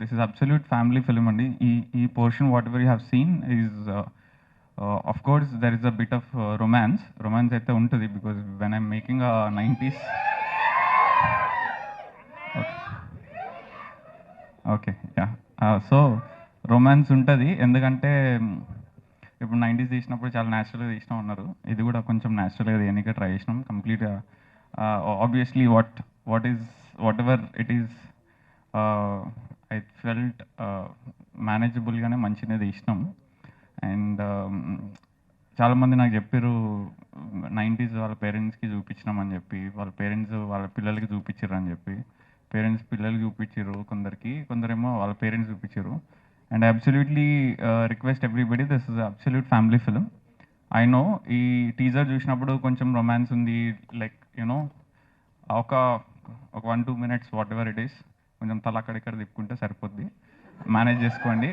This is absolute family film అండి. ఈ portion what ever you have seen is of course there is a bit of romance అయితే ఉంటుంది because when I'm making 90s. Okay yeah so romance ఉంటుంది ఎందుకంటే ఇప్పుడు 90s తీసినప్పుడు చాలా న్యాచురల్గా తీసినాం ఉన్నారు. ఇది కూడా కొంచెం న్యాచురల్గా తీయడానికి ట్రై చేసినాం కంప్లీట్గా. Obviously whatever it is I felt మేనేజబుల్గానే మంచిగా తీసినాం. అండ్ చాలామంది నాకు చెప్పారు 90s వాళ్ళ పేరెంట్స్కి చూపించినామని చెప్పి, వాళ్ళ పేరెంట్స్ వాళ్ళ పిల్లలకి చూపించారు అని చెప్పి. పేరెంట్స్ పిల్లలకి చూపించారు కొందరేమో వాళ్ళ పేరెంట్స్ చూపించారు. And absolutely request everybody, this is absolute family film. I know ఈ టీజర్ చూసినప్పుడు కొంచెం రొమాన్స్ ఉంది, లైక్ యూనో ఒక 1-2 minutes what ever it is కొంచెం తల అక్కడిక్కడ తిప్పుకుంటే సరిపోద్ది, మేనేజ్ చేసుకోండి.